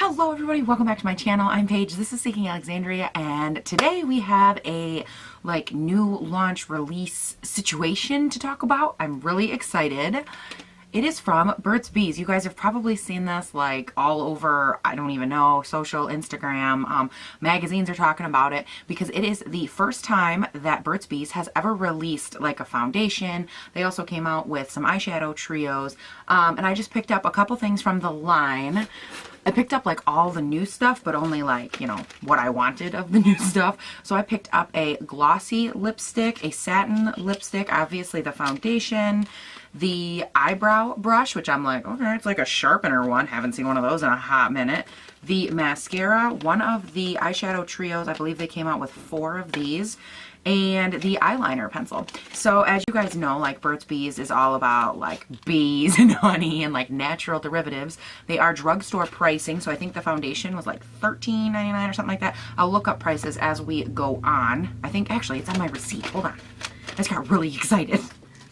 Hello everybody, welcome back to my channel. I'm Paige, this is Seeking Alexandria, and today we have a new launch release situation to talk about. I'm really excited. It is from Burt's Bees. You guys have probably seen this all over, I don't even know, social, Instagram, magazines are talking about it because it is the first time that Burt's Bees has ever released a foundation. They also came out with some eyeshadow trios, and I just picked up a couple things from the line. I picked up all the new stuff, but only what I wanted of the new stuff. So I picked up a glossy lipstick, a satin lipstick, obviously the foundation, the eyebrow brush, which I'm like, okay, it's like a sharpener one. Haven't seen one of those in a hot minute. The mascara, one of the eyeshadow trios, I believe they came out with 4 of these, and the eyeliner pencil. So as you guys know, Burt's Bees is all about bees and honey and natural derivatives. They are drugstore pricing, so I think the foundation was $13.99 or something like that. I'll look up prices as we go on. I think actually it's on my receipt. Hold on. I just got really excited.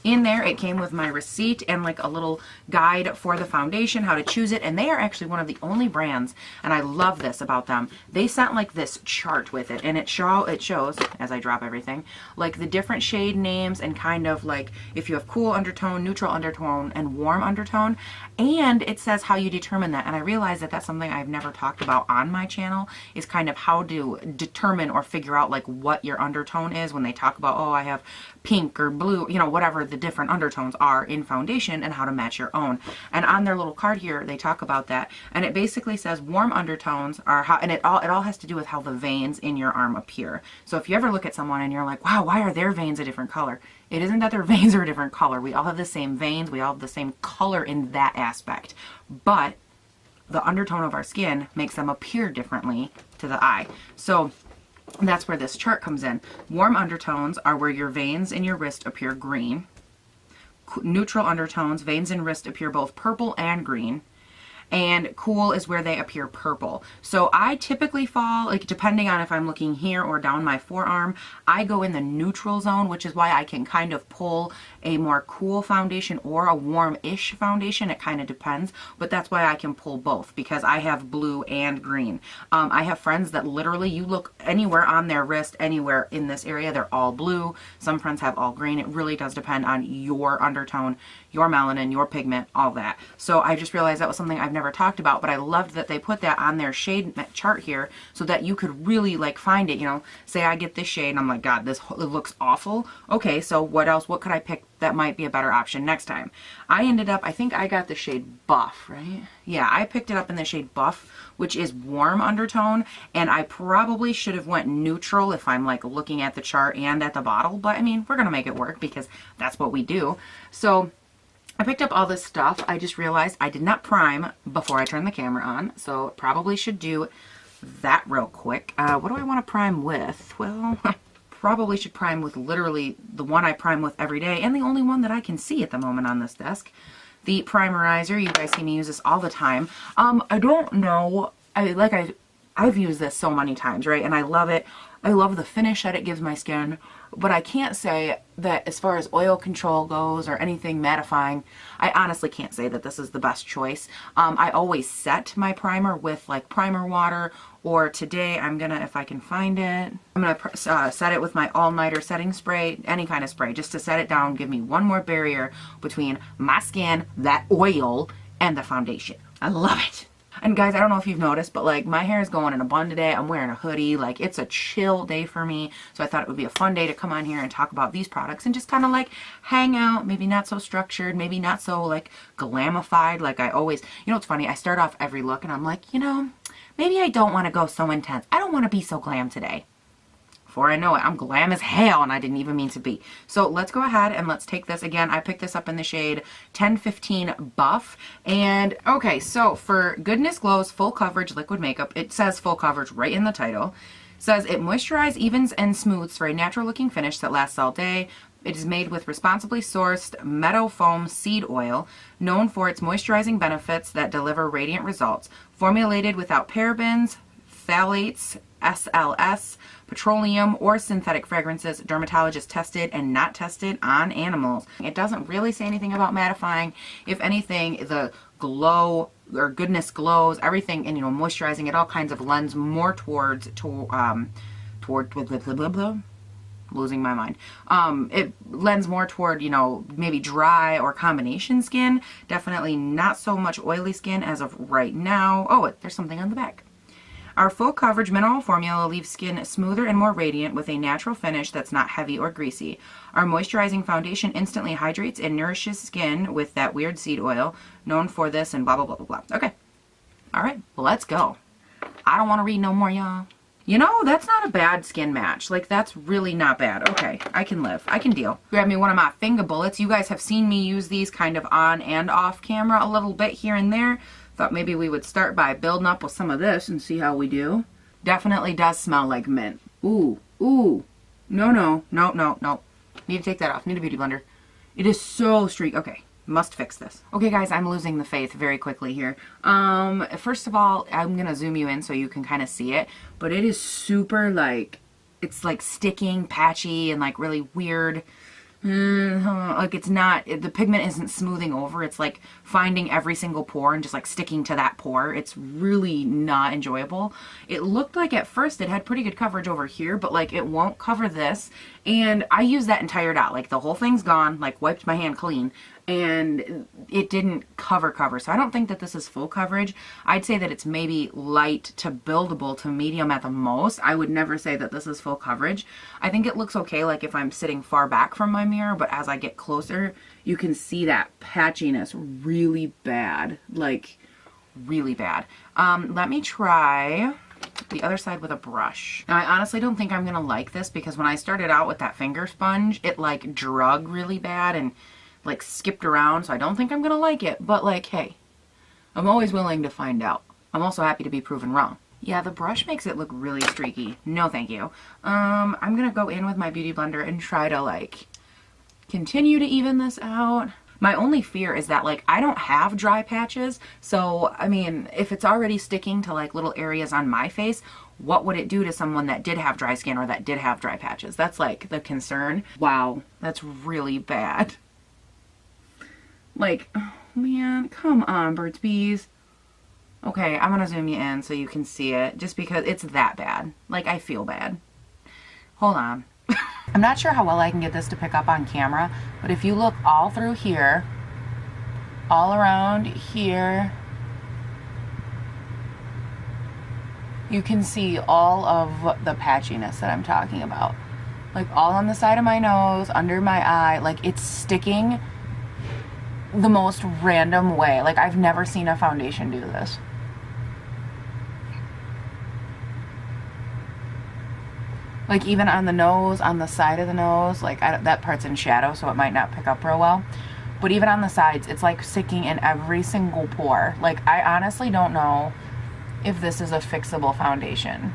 In there, it came with my receipt and a little guide for the foundation, how to choose it. And they are actually one of the only brands, and I love this about them. They sent this chart with it, and it shows, as I drop everything, the different shade names and kind of if you have cool undertone, neutral undertone, and warm undertone. And it says how you determine that. And I realize that that's something I've never talked about on my channel, is kind of how to determine or figure out what your undertone is when they talk about, oh, I have pink or blue, you know, whatever the different undertones are in foundation, and how to match your own. And on their little card here, they talk about that. And it basically says warm undertones are how, and it all has to do with how the veins in your arm appear. So if you ever look at someone and you're like, wow, why are their veins a different color? It isn't that their veins are a different color. We all have the same veins. We all have the same color in that aspect. But the undertone of our skin makes them appear differently to the eye. So that's where this chart comes in. Warm undertones are where your veins in your wrist appear green. Neutral undertones, veins in wrist appear both purple and green. And cool is where they appear purple. So I typically fall, depending on if I'm looking here or down my forearm, I go in the neutral zone, which is why I can kind of pull a more cool foundation or a warm-ish foundation. It kind of depends, but that's why I can pull both, because I have blue and green. I have friends that literally, you look anywhere on their wrist, anywhere in this area, they're all blue. Some friends have all green. It really does depend on your undertone, your melanin, your pigment, all that. So I just realized that was something I've never talked about, but I loved that they put that on their shade chart here so that you could really find it. You know, say I get this shade and I'm like, God, this it looks awful. Okay, so what else? What could I pick that might be a better option next time? I ended up, I think I got the shade Buff, right? Yeah, I picked it up in the shade Buff, which is warm undertone, and I probably should have went neutral if I'm looking at the chart and at the bottle, but I mean, we're gonna make it work because that's what we do. So I picked up all this stuff. I just realized I did not prime before I turned the camera on, so probably should do that real quick. What do I want to prime with? Well, probably should prime with literally the one I prime with every day, and the only one that I can see at the moment on this desk. The primerizer. You guys see me use this all the time. I don't know. I've used this so many times, right? And I love it. I love the finish that it gives my skin, but I can't say that as far as oil control goes or anything mattifying, I honestly can't say that this is the best choice. I always set my primer with primer water, or today I'm gonna, if I can find it, I'm gonna set it with my all-nighter setting spray, any kind of spray, just to set it down, give me one more barrier between my skin, that oil, and the foundation. I love it. And guys, I don't know if you've noticed, but my hair is going in a bun today. I'm wearing a hoodie. It's a chill day for me. So I thought it would be a fun day to come on here and talk about these products and just kind of hang out. Maybe not so structured, maybe not so glamified like I always, you know, it's funny. I start off every look and I'm like, you know, maybe I don't want to go so intense. I don't want to be so glam today. Before I know it, I'm glam as hell, and I didn't even mean to be. So let's go ahead and let's take this again. I picked this up in the shade 1015 Buff. And okay, so for Goodness Glow's Full Coverage Liquid Makeup, it says full coverage right in the title. It says it moisturizes, evens, and smooths for a natural looking finish that lasts all day. It is made with responsibly sourced meadow foam seed oil, known for its moisturizing benefits that deliver radiant results. Formulated without parabens, phthalates, SLS, petroleum, or synthetic fragrances, dermatologist tested and not tested on animals. It doesn't really say anything about mattifying. If anything, the glow or goodness glows, everything, and, you know, moisturizing, it all kinds of lends more towards, toward blah, blah, blah, blah, blah. Losing my mind. It lends more toward, you know, maybe dry or combination skin. Definitely not so much oily skin as of right now. Oh, there's something on the back. Our full coverage mineral formula leaves skin smoother and more radiant with a natural finish that's not heavy or greasy. Our moisturizing foundation instantly hydrates and nourishes skin with that weird seed oil, known for this and blah, blah, blah, blah, blah. Okay. All right, well, let's go. I don't want to read no more, y'all. You know, that's not a bad skin match. Like, that's really not bad. Okay, I can live. I can deal. Grab me one of my finger bullets. You guys have seen me use these kind of on and off camera a little bit here and there. Thought maybe we would start by building up with some of this and see how we do. Definitely does smell like mint. Ooh, ooh. No, no, no, no, no. Need to take that off. Need a beauty blender. It is so streaky. Okay. Must fix this. Okay, guys, I'm losing the faith very quickly here. First of all, I'm gonna zoom you in so you can kind of see it, but it is super, like, it's like sticking, patchy, and like really weird. Like, it's not, the pigment isn't smoothing over. It's like finding every single pore and just like sticking to that pore. It's really not enjoyable. It looked like at first it had pretty good coverage over here, but like it won't cover this. And I used that entire dot, like the whole thing's gone, like wiped my hand clean, and it didn't cover. So I don't think that this is full coverage. I'd say that it's maybe light to buildable to medium at the most. I would never say that this is full coverage. I think it looks okay like if I'm sitting far back from my mirror, but as I get closer, you can see that patchiness really bad, like really bad. Let me try the other side with a brush. Now, I honestly don't think I'm gonna like this because when I started out with that finger sponge, it like drug really bad and like skipped around, so I don't think I'm gonna like it, but like, hey, I'm always willing to find out. I'm also happy to be proven wrong. Yeah, the brush makes it look really streaky. No, thank you. I'm gonna go in with my beauty blender and try to like continue to even this out. My only fear is that like I don't have dry patches, so I mean, if it's already sticking to like little areas on my face, what would it do to someone that did have dry skin or that did have dry patches? That's like the concern. Wow, that's really bad. Like, oh man, come on, Burt's Bees. Okay, I'm gonna zoom you in so you can see it, just because it's that bad. Like, I feel bad. Hold on. I'm not sure how well I can get this to pick up on camera, but if you look all through here, all around here, you can see all of the patchiness that I'm talking about. Like, all on the side of my nose, under my eye, like, it's sticking the most random way. Like, I've never seen a foundation do this. Like, even on the nose, on the side of the nose, like, that part's in shadow, so it might not pick up real well. But even on the sides, it's like sticking in every single pore. Like, I honestly don't know if this is a fixable foundation.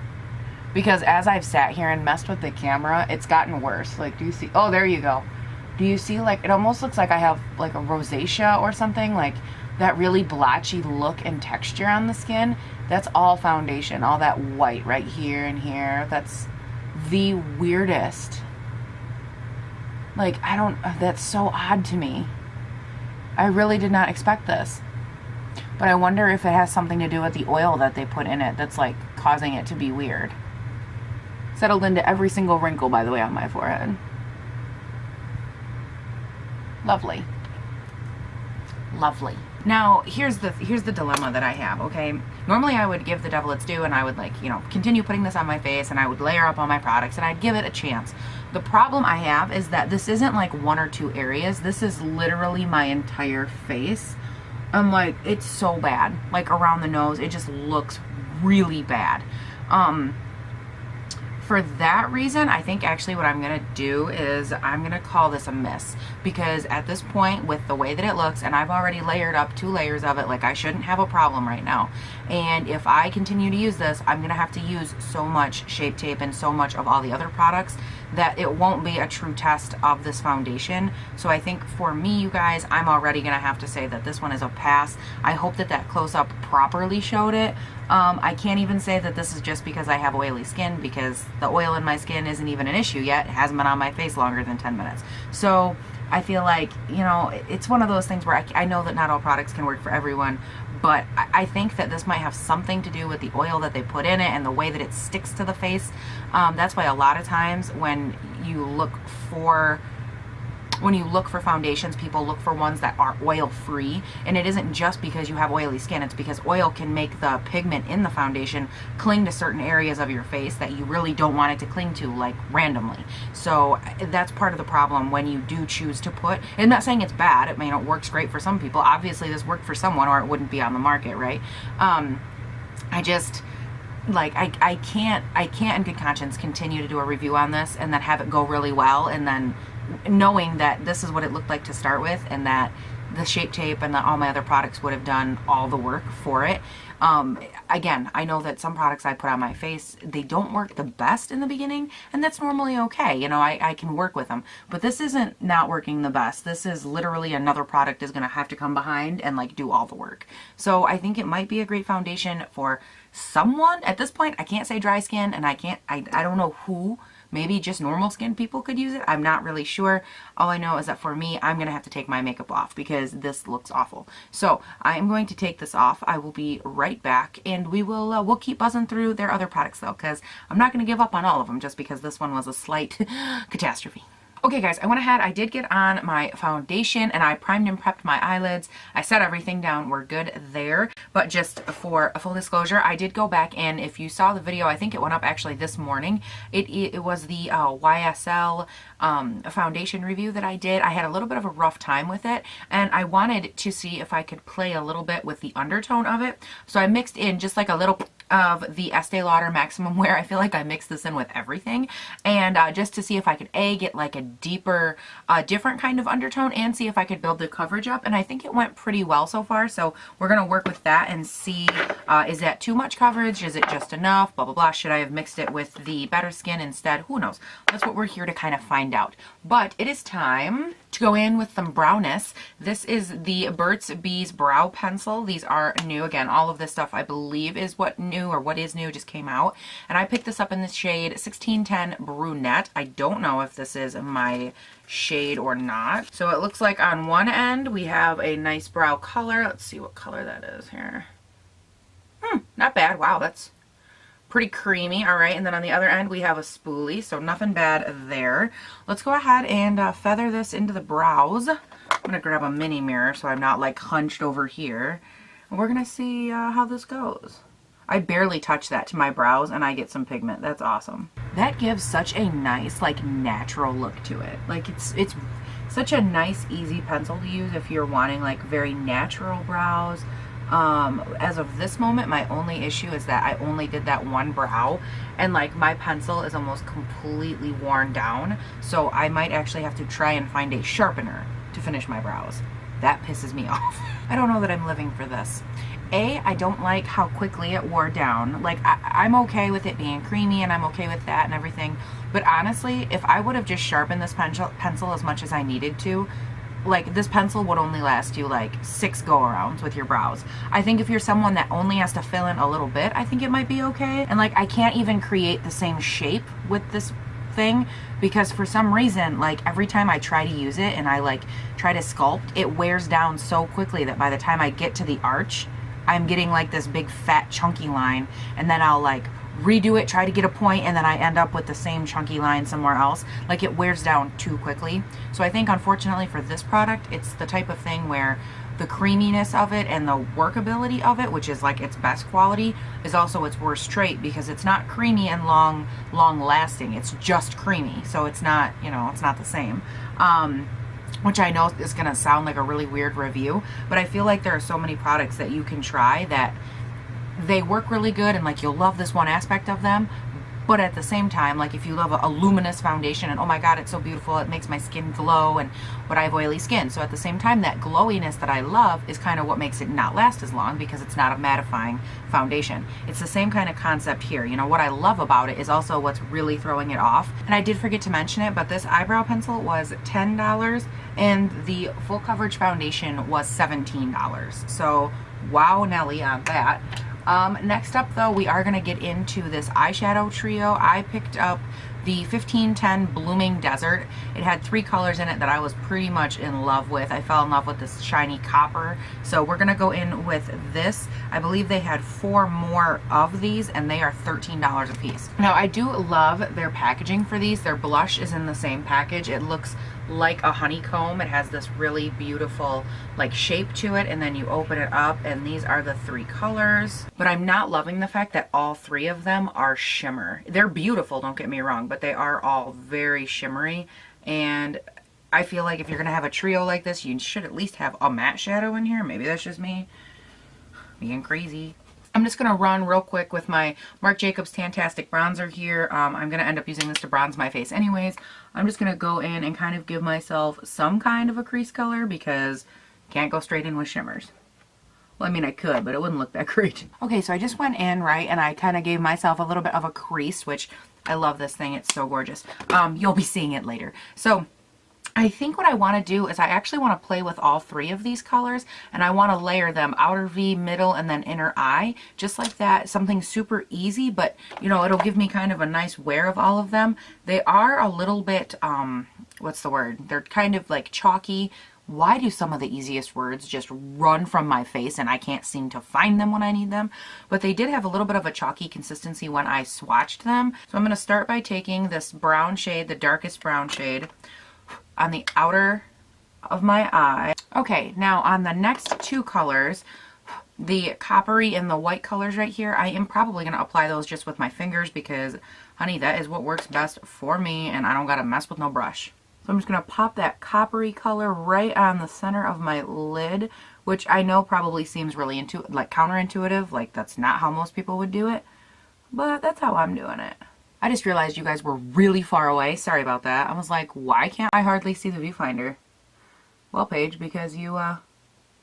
Because as I've sat here and messed with the camera, it's gotten worse. Like, do you see? Oh, there you go. Do you see, like, it almost looks like I have, like, a rosacea or something, like, that really blotchy look and texture on the skin. That's all foundation, all that white right here and here. That's the weirdest. Like, that's so odd to me. I really did not expect this. But I wonder if it has something to do with the oil that they put in it that's, like, causing it to be weird. Settled into every single wrinkle, by the way, on my forehead. Lovely. Lovely. Now, here's the dilemma that I have, okay? Normally I would give the devil its due and I would, like, you know, continue putting this on my face and I would layer up all my products and I'd give it a chance. The problem I have is that this isn't like one or two areas. This is literally my entire face. I'm like, it's so bad. Like, around the nose, it just looks really bad. For that reason, I think actually what I'm going to do is I'm going to call this a miss, because at this point, with the way that it looks, and I've already layered up 2 layers of it, like, I shouldn't have a problem right now. And if I continue to use this, I'm going to have to use so much Shape Tape and so much of all the other products that it won't be a true test of this foundation. So I think for me, you guys, I'm already going to have to say that this one is a pass. I hope that that close-up properly showed it. I can't even say that this is just because I have oily skin, because the oil in my skin isn't even an issue yet. It hasn't been on my face longer than 10 minutes. So I feel like, you know, it's one of those things where I know that not all products can work for everyone, but I think that this might have something to do with the oil that they put in it and the way that it sticks to the face. That's why a lot of times when you look for foundations, people look for ones that are oil free, and it isn't just because you have oily skin, it's because oil can make the pigment in the foundation cling to certain areas of your face that you really don't want it to cling to, like randomly. So that's part of the problem when you do choose to put, and I'm not saying it's bad, it works great for some people, obviously this worked for someone or it wouldn't be on the market, right? I just, like, I can't in good conscience continue to do a review on this and then have it go really well, and then knowing that this is what it looked like to start with, and that the Shape Tape and all my other products would have done all the work for it. Again, I know that some products I put on my face, they don't work the best in the beginning, and that's normally okay. You know, I can work with them, but this isn't not working the best. This is literally another product is going to have to come behind and like do all the work. So I think it might be a great foundation for someone. At this point, I can't say dry skin, and I don't know who. Maybe just normal skin people could use it. I'm not really sure. All I know is that for me, I'm going to have to take my makeup off because this looks awful. So I am going to take this off. I will be right back, and we'll keep buzzing through their other products though, because I'm not going to give up on all of them just because this one was a slight catastrophe. Okay guys, I went ahead, I did get on my foundation and I primed and prepped my eyelids. I set everything down, we're good there. But just for a full disclosure, I did go back in. If you saw the video, I think it went up actually this morning. It was the YSL foundation review that I did. I had a little bit of a rough time with it, and I wanted to see if I could play a little bit with the undertone of it. So I mixed in just like a little of the Estee Lauder Maximum Wear. I feel like I mixed this in with everything, and just to see if I could get like a deeper, different kind of undertone, and see if I could build the coverage up. And I think it went pretty well so far, so we're gonna work with that and see, is that too much coverage? Is it just enough? Blah blah blah. Should I have mixed it with the Better Skin instead? Who knows? That's what we're here to kind of find out. But it is time to go in with some browness. This is the Burt's Bees Brow Pencil. These are new. Again, all of this stuff I believe is what is new just came out. And I picked this up in the shade 1610 Brunette. I don't know if this is my shade or not. So it looks like on one end we have a nice brow color. Let's see what color that is here. Not bad. Wow, that's pretty creamy. All right, and then on the other end we have a spoolie, so nothing bad there. Let's go ahead and feather this into the brows. I'm gonna grab a mini mirror so I'm not like hunched over here. And we're gonna see how this goes. I barely touch that to my brows and I get some pigment. That's awesome. That gives such a nice like natural look to it. Like it's such a nice easy pencil to use if you're wanting like very natural brows. As of this moment, my only issue is that I only did that one brow, and like my pencil is almost completely worn down, so I might actually have to try and find a sharpener to finish my brows. That pisses me off. I don't know that I'm living for this. I don't like how quickly it wore down. Like I'm okay with it being creamy and I'm okay with that and everything, but honestly, if I would have just sharpened this pencil as much as I needed to, like this pencil would only last you like 6 go-arounds with your brows. I think if you're someone that only has to fill in a little bit, I think it might be okay. And like I can't even create the same shape with this thing because for some reason, like every time I try to use it and I like try to sculpt, it wears down so quickly that by the time I get to the arch, I'm getting like this big fat chunky line, and then I'll like redo it, try to get a point, and then I end up with the same chunky line somewhere else. Like it wears down too quickly. So I think unfortunately for this product, it's the type of thing where the creaminess of it and the workability of it, which is like its best quality, is also its worst trait because it's not creamy and long lasting. It's just creamy. So it's not, you know, it's not the same. Which I know is going to sound like a really weird review, but I feel like there are so many products that you can try that they work really good and like you'll love this one aspect of them, but at the same time, like if you love a luminous foundation and oh my god, it's so beautiful, it makes my skin glow, and but I have oily skin, so at the same time that glowiness that I love is kind of what makes it not last as long because it's not a mattifying foundation. It's the same kind of concept here. You know, what I love about it is also what's really throwing it off. And I did forget to mention it, but this eyebrow pencil was $10 and the full coverage foundation was $17. So wow Nelly on that. Next up though, we are going to get into this eyeshadow trio. I picked up the 1510 Blooming Desert. It had 3 colors in it that I was pretty much in love with. I fell in love with this shiny copper. So we're gonna go in with this. I believe they had 4 more of these and they are $13 a piece. Now I do love their packaging for these. Their blush is in the same package. It looks like a honeycomb. It has this really beautiful like shape to it, and then you open it up and these are the 3 colors. But I'm not loving the fact that all 3 of them are shimmer. They're beautiful, don't get me wrong, but they are all very shimmery, and I feel like if you're gonna have a trio like this, you should at least have a matte shadow in here. Maybe that's just me being crazy. I'm just gonna run real quick with my Marc Jacobs Tantastic Bronzer here. I'm gonna end up using this to bronze my face anyways. I'm just gonna go in and kind of give myself some kind of a crease color because can't go straight in with shimmers. Well, I mean, I could, but it wouldn't look that great. Okay, so I just went in, right, and I kind of gave myself a little bit of a crease, which I love this thing. It's so gorgeous. You'll be seeing it later. So I think what I want to do is I actually want to play with all 3 of these colors, and I want to layer them outer V, middle, and then inner eye, just like that. Something super easy, but you know, it'll give me kind of a nice wear of all of them. They are a little bit, what's the word? They're kind of like chalky. Why do some of the easiest words just run from my face and I can't seem to find them when I need them? But they did have a little bit of a chalky consistency when I swatched them. So I'm going to start by taking this brown shade, the darkest brown shade, on the outer of my eye. Okay, now on the next 2 colors, the coppery and the white colors right here, I am probably going to apply those just with my fingers because, honey, that is what works best for me and I don't got to mess with no brush. So I'm just going to pop that coppery color right on the center of my lid, which I know probably seems really counterintuitive, like that's not how most people would do it, but that's how I'm doing it. I just realized you guys were really far away. Sorry about that. I was like, why can't I hardly see the viewfinder? Well, Paige, because you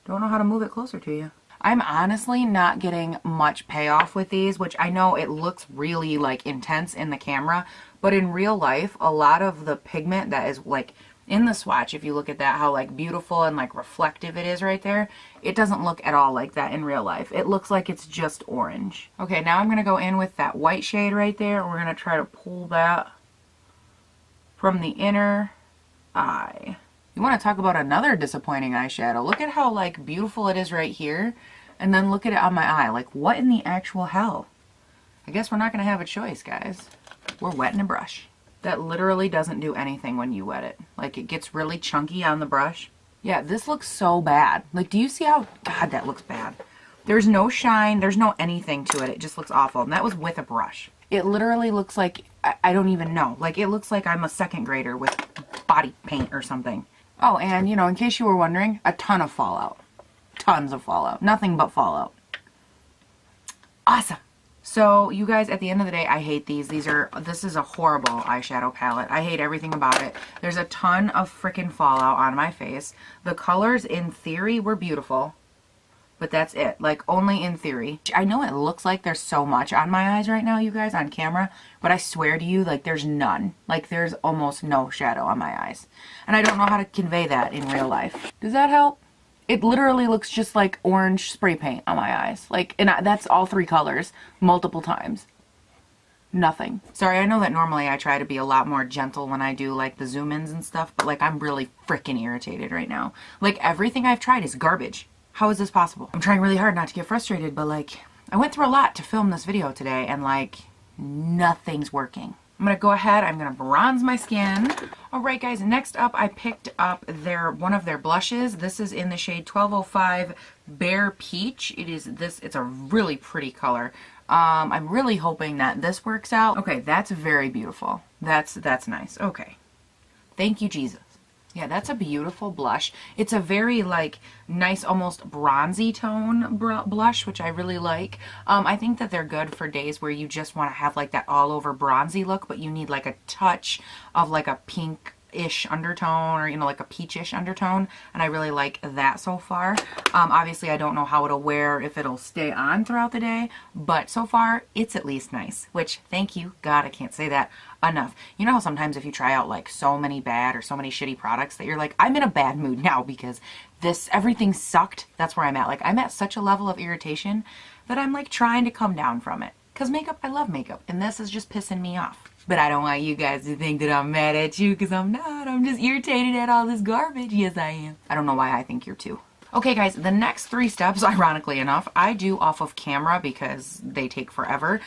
don't know how to move it closer to you. I'm honestly not getting much payoff with these, which I know it looks really like intense in the camera, but in real life, a lot of the pigment that is like in the swatch, if you look at that, how like beautiful and like reflective it is right there, it doesn't look at all like that in real life. It looks like it's just orange. Okay, now I'm going to go in with that white shade right there. We're going to try to pull that from the inner eye. You want to talk about another disappointing eyeshadow. Look at how like beautiful it is right here, and then look at it on my eye. Like, what in the actual hell? I guess we're not going to have a choice, guys. We're wetting a brush. That literally doesn't do anything when you wet it. Like, it gets really chunky on the brush. Yeah, this looks so bad. Like, do you see how, God, that looks bad. There's no shine, there's no anything to it. It just looks awful. And that was with a brush. It literally looks like, I don't even know. Like, it looks like I'm a second grader with body paint or something. Oh, and, you know, in case you were wondering, a ton of fallout. Tons of fallout. Nothing but fallout. Awesome. So, you guys, at the end of the day, I hate these. This is a horrible eyeshadow palette. I hate everything about it. There's a ton of freaking fallout on my face. The colors, in theory, were beautiful. But that's it. Like, only in theory. I know it looks like there's so much on my eyes right now, you guys, on camera. But I swear to you, like, there's none. Like, there's almost no shadow on my eyes. And I don't know how to convey that in real life. Does that help? It literally looks just like orange spray paint on my eyes. Like, and that's all 3 colors, multiple times. Nothing. Sorry, I know that normally I try to be a lot more gentle when I do, like, the zoom-ins and stuff, but, like, I'm really freaking irritated right now. Like, everything I've tried is garbage. How is this possible? I'm trying really hard not to get frustrated, but, like, I went through a lot to film this video today, and, like, nothing's working. I'm going to go ahead, I'm going to bronze my skin. Alright guys, next up I picked up one of their blushes. This is in the shade 1205 Bare Peach. It's a really pretty color. I'm really hoping that this works out. Okay, that's very beautiful. That's nice. Okay. Thank you, Jesus. Yeah, that's a beautiful blush. It's a very, like, nice, almost bronzy tone blush, which I really like. I think that they're good for days where you just want to have, like, that all-over bronzy look, but you need, like, a touch of, like, a pink-ish undertone or, you know, like a peachish undertone, and I really like that so far. Obviously, I don't know how it'll wear, if it'll stay on throughout the day, but so far, it's at least nice, which, thank you, God, I can't say that enough. You know how sometimes if you try out like so many bad or so many shitty products that you're like, I'm in a bad mood now because everything sucked. That's where I'm at. Like, I'm at such a level of irritation that I'm like trying to come down from it. Because makeup, I love makeup, and this is just pissing me off. But I don't want you guys to think that I'm mad at you, because I'm not. I'm just irritated at all this garbage. Yes, I am. I don't know why I think you're too. Okay guys, the next 3 steps, ironically enough, I do off of camera because they take forever.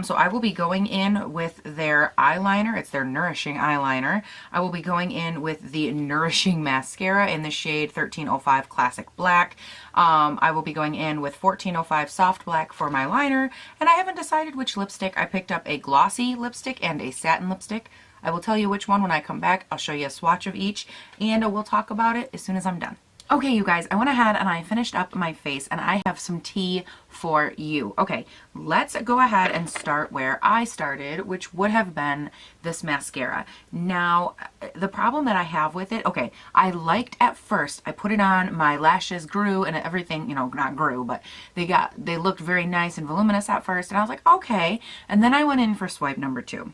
So I will be going in with their eyeliner. It's their Nourishing eyeliner. I will be going in with the Nourishing mascara in the shade 1305 Classic Black. I will be going in with 1405 Soft Black for my liner. And I haven't decided which lipstick. I picked up a glossy lipstick and a satin lipstick. I will tell you which one when I come back. I'll show you a swatch of each, and we'll talk about it as soon as I'm done. Okay, you guys, I went ahead and I finished up my face, and I have some tea for you. Okay, let's go ahead and start where I started, which would have been this mascara. Now, the problem that I have with it, okay, I liked at first, I put it on, my lashes grew and everything, you know, not grew, but they looked very nice and voluminous at first, and I was like, okay. And then I went in for swipe number 2.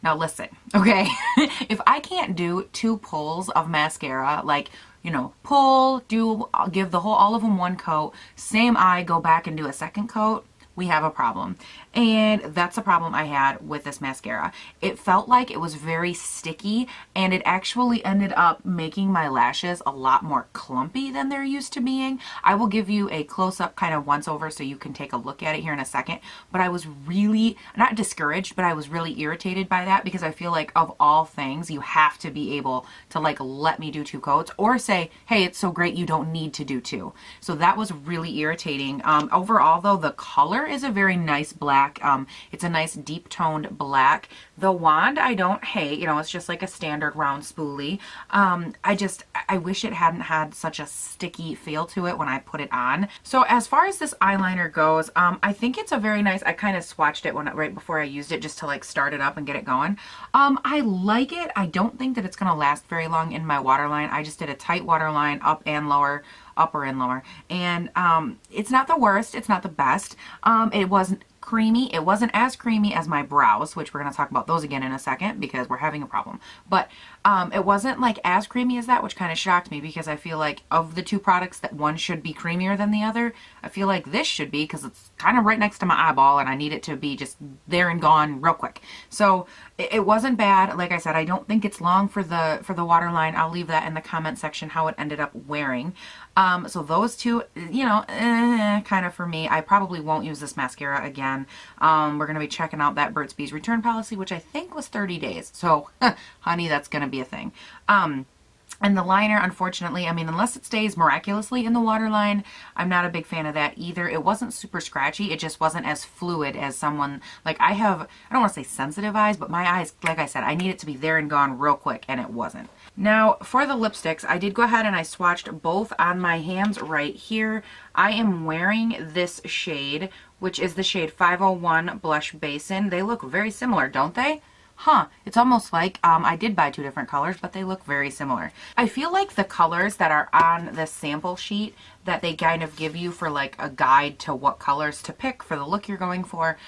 Now listen, okay, if I can't do 2 pulls of mascara, like, you know, pull, give the whole, all of them 1 coat, same eye, go back and do a 2nd coat, we have a problem. And that's a problem I had with this mascara. It felt like it was very sticky, and it actually ended up making my lashes a lot more clumpy than they're used to being. I will give you a close-up kind of once over so you can take a look at it here in a second. But I was really, not discouraged, but I was really irritated by that, because I feel like of all things, you have to be able to like let me do 2 coats, or say, hey, it's so great you don't need to do 2. So that was really irritating. Overall though, the color is a very nice black. It's a nice deep toned black. The wand I don't hate, you know, it's just like a standard round spoolie. I wish it hadn't had such a sticky feel to it when I put it on. So as far as this eyeliner goes, I think it's a very nice, I kind of swatched it right before I used it just to like start it up and get it going. I like it. I don't think that it's going to last very long in my waterline. I just did a tight waterline, up and lower, upper and lower, and it's not the worst, it's not the best. It wasn't creamy. It wasn't as creamy as my brows, which we're going to talk about those again in a second because we're having a problem. But it wasn't like as creamy as that, which kind of shocked me, because I feel like of the 2 products that one should be creamier than the other, I feel like this should be, because it's kind of right next to my eyeball and I need it to be just there and gone real quick. So it wasn't bad. Like I said, I don't think it's long for the waterline. I'll leave that in the comment section how it ended up wearing. So those 2, you know, kind of for me. I probably won't use this mascara again. We're going to be checking out that Burt's Bees return policy, which I think was 30 days. So, honey, that's going to be a thing. And the liner, unfortunately, I mean, unless it stays miraculously in the waterline, I'm not a big fan of that either. It wasn't super scratchy. It just wasn't as fluid as someone, like I don't want to say sensitive eyes, but my eyes, like I said, I need it to be there and gone real quick, and it wasn't. Now, for the lipsticks, I did go ahead and I swatched both on my hands right here. I am wearing this shade, which is the shade 501 Blush Basin. They look very similar, don't they? Huh, it's almost like I did buy 2 different colors, but they look very similar. I feel like the colors that are on this sample sheet that they kind of give you for like a guide to what colors to pick for the look you're going for,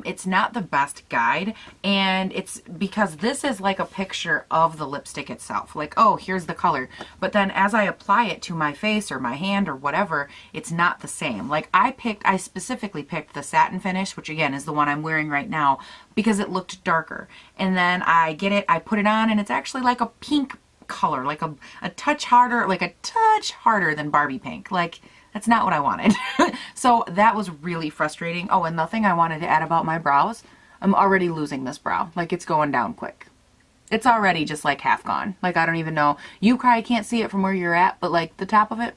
it's not the best guide, and it's because this is like a picture of the lipstick itself, like, oh, here's the color, but then as I apply it to my face or my hand or whatever, it's not the same. Like I specifically picked the satin finish, which again is the one I'm wearing right now, because it looked darker, and then I put it on, and it's actually like a pink color, like a touch harder than Barbie pink. Like, that's not what I wanted. So that was really frustrating. Oh, and the thing I wanted to add about my brows, I'm already losing this brow. Like, it's going down quick. It's already just like half gone. Like, I don't even know. You probably can't see it from where you're at, but like the top of it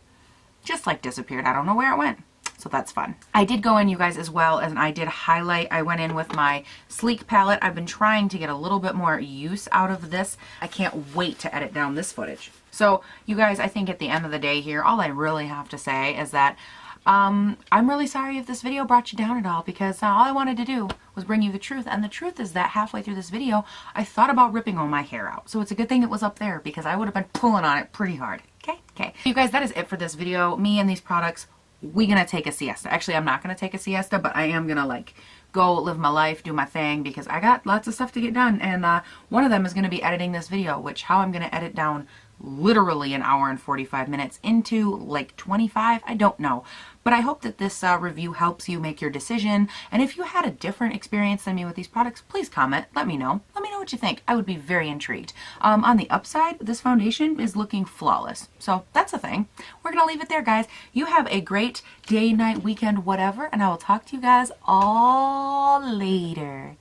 just like disappeared. I don't know where it went. So that's fun. I did go in, you guys, as well, and I did highlight. I went in with my Sleek palette. I've been trying to get a little bit more use out of this. I can't wait to edit down this footage. So, you guys, I think at the end of the day here, all I really have to say is that I'm really sorry if this video brought you down at all, because all I wanted to do was bring you the truth. And the truth is that halfway through this video, I thought about ripping all my hair out. So it's a good thing it was up there, because I would have been pulling on it pretty hard. Okay. You guys, that is it for this video. Me and these products, we're gonna take a siesta. Actually, I'm not gonna take a siesta, but I am gonna like go live my life, do my thing, because I got lots of stuff to get done, and one of them is gonna be editing this video, which how I'm gonna edit down literally an hour and 45 minutes into like 25. I don't know. But I hope that this review helps you make your decision. And if you had a different experience than me with these products, please comment. Let me know. Let me know what you think. I would be very intrigued. On the upside, this foundation is looking flawless. So that's the thing. We're going to leave it there, guys. You have a great day, night, weekend, whatever. And I will talk to you guys all later.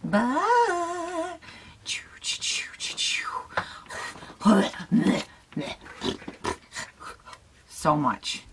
Bye. So much.